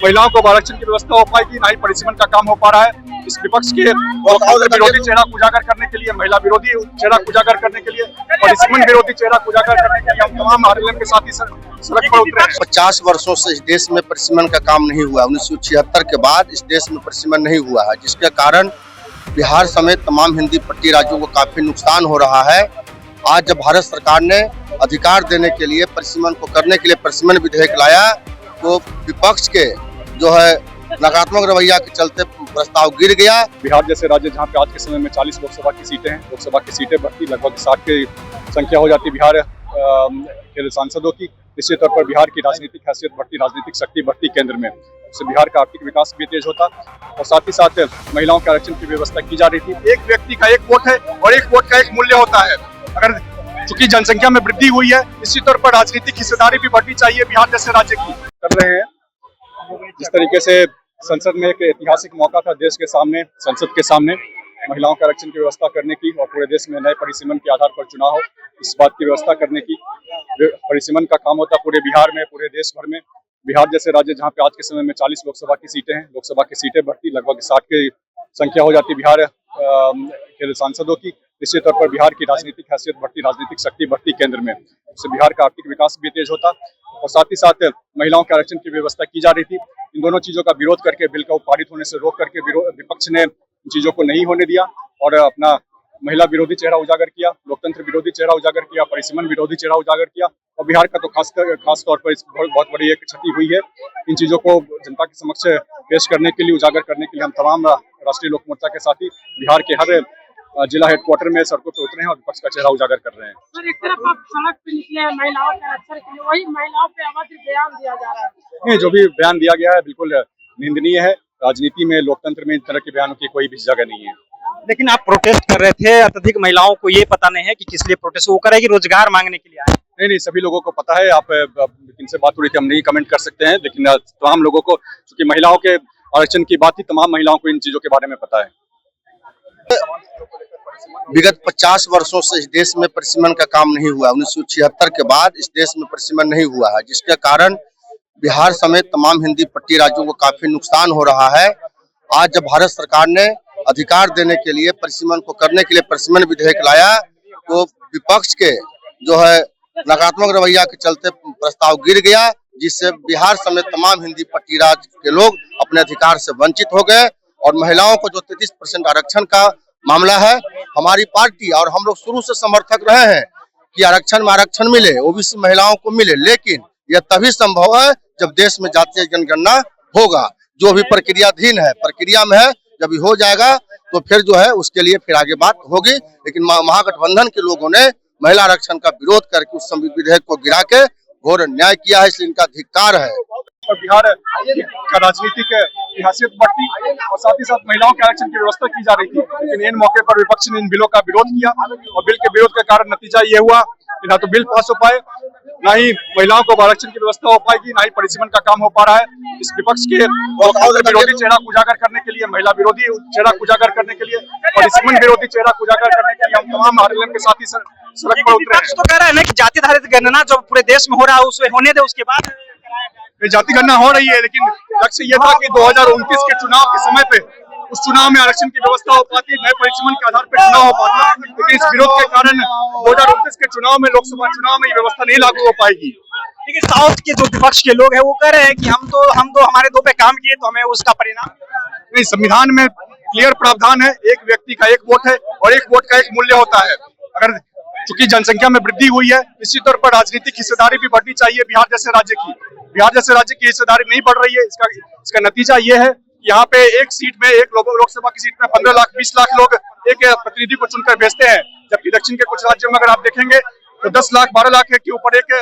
महिलाओं को आरक्षण की व्यवस्था हो पाएगी, ना ही परिसीमन का काम हो पा रहा है। इस विपक्ष के विरोधी चेहरा उजागर करने के लिए, महिला विरोधी चेहरा उजागर करने के लिए, परिसीमन विरोधी चेहरा उजागर करने के लिए हम तमाम आरएलएम के साथी सड़क पर उतरे हैं। 50 वर्षों से इस देश में परिसीमन का काम नहीं हुआ। 1976 के बाद इस देश में परिसीमन नहीं हुआ है, जिसके कारण बिहार समेत तमाम हिंदी पट्टी राज्यों को काफी नुकसान हो रहा है। आज जब भारत सरकार ने अधिकार देने के लिए परिसीमन को करने के लिए परिसीमन विधेयक लाया, तो विपक्ष के जो है नकारात्मक रवैया के चलते प्रस्ताव गिर गया। बिहार जैसे राज्य जहाँ पे आज के समय में 40 लोकसभा की सीटें हैं, लोकसभा की सीटें बढ़ती लगभग 60 की संख्या हो जाती बिहार के सांसदों की। निश्चित तौर पर बिहार की राजनीतिक हैसियत बढ़ती, राजनीतिक शक्ति बढ़ती केंद्र में, उससे बिहार का आर्थिक विकास भी तेज होता और साथ ही साथ महिलाओं के आरक्षण की व्यवस्था की जा रही थी। एक व्यक्ति का एक वोट है और एक वोट का एक मूल्य होता है। अगर चूंकि जनसंख्या में वृद्धि हुई है, निश्चित तौर पर राजनीतिक हिस्सेदारी भी बढ़नी चाहिए बिहार जैसे राज्य की। कर रहे हैं जिस तरीके से संसद में एक ऐतिहासिक मौका था देश के सामने, संसद के सामने महिलाओं के आरक्षण की व्यवस्था करने की और पूरे देश में नए परिसीमन के आधार पर चुनाव हो, इस बात की व्यवस्था करने की। परिसीमन का काम होता पूरे बिहार में, पूरे देश भर में। बिहार जैसे राज्य जहाँ पे आज के समय में 40 लोकसभा की सीटें हैं, लोकसभा की सीटें बढ़ती लगभग 60 की संख्या हो जाती बिहार के सांसदों की। निश्चित तौर पर बिहार की राजनीतिक हैसियत बढ़ती, राजनीतिक शक्ति बढ़ती केंद्र में, उससे बिहार का आर्थिक विकास भी तेज होता और साथ ही साथ महिलाओं के आरक्षण की व्यवस्था की जा रही थी। इन दोनों चीजों का विरोध करके, बिल का पारित होने से रोक करके विपक्ष ने चीजों को नहीं होने दिया और अपना महिला विरोधी चेहरा उजागर किया, लोकतंत्र विरोधी चेहरा उजागर किया, परिसीमन विरोधी चेहरा उजागर किया और बिहार का तो खास तौर पर इस बहुत बड़ी एक क्षति हुई है। इन चीजों को जनता के समक्ष पेश करने के लिए, उजागर करने के लिए हम तमाम राष्ट्रीय लोक मोर्चा के साथी बिहार के हर जिला हेडक्वार्टर में सड़कों पर उतरे हैं और विपक्ष का चेहरा उजागर कर रहे हैं। सर, एक तरफ आप सड़क पे निकले हैं महिलाओं के आरक्षण के लिए, वही महिलाओं पे अभद्र बयान दिया जा रहा है। नहीं, जो भी बयान दिया गया है बिल्कुल निंदनीय है। राजनीति में, लोकतंत्र में इस तरह के बयानों की कोई भी जगह नहीं है। लेकिन आप प्रोटेस्ट कर रहे थे, अत्यधिक महिलाओं को ये पता नहीं है कि किस लिए प्रोटेस्ट, वो करेगी रोजगार मांगने के लिए आए। नहीं, सभी लोगों को पता है। आप इनसे बात हो रही थी, हम नहीं कमेंट कर सकते हैं, लेकिन तमाम लोगों को, क्योंकि महिलाओं के आरक्षण की बात थी, तमाम महिलाओं को इन चीजों के बारे में पता है। विगत 50 वर्षों से इस देश में परिसीमन का काम नहीं हुआ। 1976 के बाद इस देश में परिसीमन नहीं हुआ है, जिसके कारण बिहार समेत तमाम हिंदी पट्टी राज्यों को काफी नुकसान हो रहा है। आज जब भारत सरकार ने अधिकार देने के लिए परिसीमन को करने के लिए परिसीमन विधेयक लाया, तो विपक्ष के जो है नकारात्मक रवैया के चलते प्रस्ताव गिर गया, जिससे बिहार समेत तमाम हिंदी पट्टी राज्य के लोग अपने अधिकार से वंचित हो गए। और महिलाओं को जो 33% आरक्षण का मामला है, हमारी पार्टी और हम लोग शुरू से समर्थक रहे हैं कि आरक्षण में आरक्षण मिले, ओबीसी महिलाओं को मिले, लेकिन यह तभी संभव है जब देश में जातीय जनगणना होगा, जो भी प्रक्रियाधीन है, प्रक्रिया में है। जब हो जाएगा तो फिर जो है उसके लिए फिर आगे बात होगी। लेकिन महागठबंधन के लोगों ने महिला आरक्षण का विरोध करके उस विधेयक को गिरा के घोर अन्याय किया है, इसलिए इनका धिक्कार है। और बिहार का राजनीतिक हैसियत बढ़ती और साथ ही साथ महिलाओं के आरक्षण की व्यवस्था की जा रही थी, लेकिन इन मौके पर विपक्ष ने इन बिलों का विरोध किया और बिल के विरोध के कारण नतीजा ये हुआ कि ना तो बिल पास हो पाए, ना ही महिलाओं को आरक्षण की व्यवस्था हो पाएगी, ना ही परिसीमन का काम हो पा रहा है। इस विपक्ष के विरोधी चेहरा उजागर करने के लिए, महिला विरोधी चेहरा उजागर करने के लिए, परिसीमन विरोधी चेहरा उजागर करने के लिए हम तमाम आरएलएम के साथी सड़क पर उतरे हैं। तो कह रहा है ना कि जाति आधारित गणना जो पूरे देश में हो रहा है उसमें होने दे, उसके बाद जाति गणना हो रही है, लेकिन लक्ष्य ये था कि 2029 के चुनाव के समय पे उस चुनाव में आरक्षण की व्यवस्था हो पाती, नए परिसीमन के आधार पर चुनाव हो पाता, लेकिन इस विरोध के कारण 2029 के चुनाव में, लोकसभा चुनाव में ये व्यवस्था नहीं लागू हो पाएगी। लेकिन साउथ के जो विपक्ष के लोग हैं वो कह रहे हैं कि हम तो हमारे दो पे काम किए तो हमें उसका परिणाम नहीं। संविधान में क्लियर प्रावधान है, एक व्यक्ति का एक वोट है और एक वोट का एक मूल्य होता है। अगर चूंकि जनसंख्या में वृद्धि हुई है, निश्चित तौर पर राजनीतिक हिस्सेदारी भी बढ़नी चाहिए बिहार जैसे राज्य की। बिहार जैसे राज्य की हिस्सेदारी नहीं बढ़ रही है। इसका नतीजा ये है कि यहाँ पे एक सीट में, एक लोकसभा की सीट में 15 लाख 20 लाख लोग एक प्रतिनिधि को चुनकर भेजते हैं, जबकि दक्षिण के कुछ राज्यों में अगर आप देखेंगे तो 10 लाख 12 लाख के ऊपर एक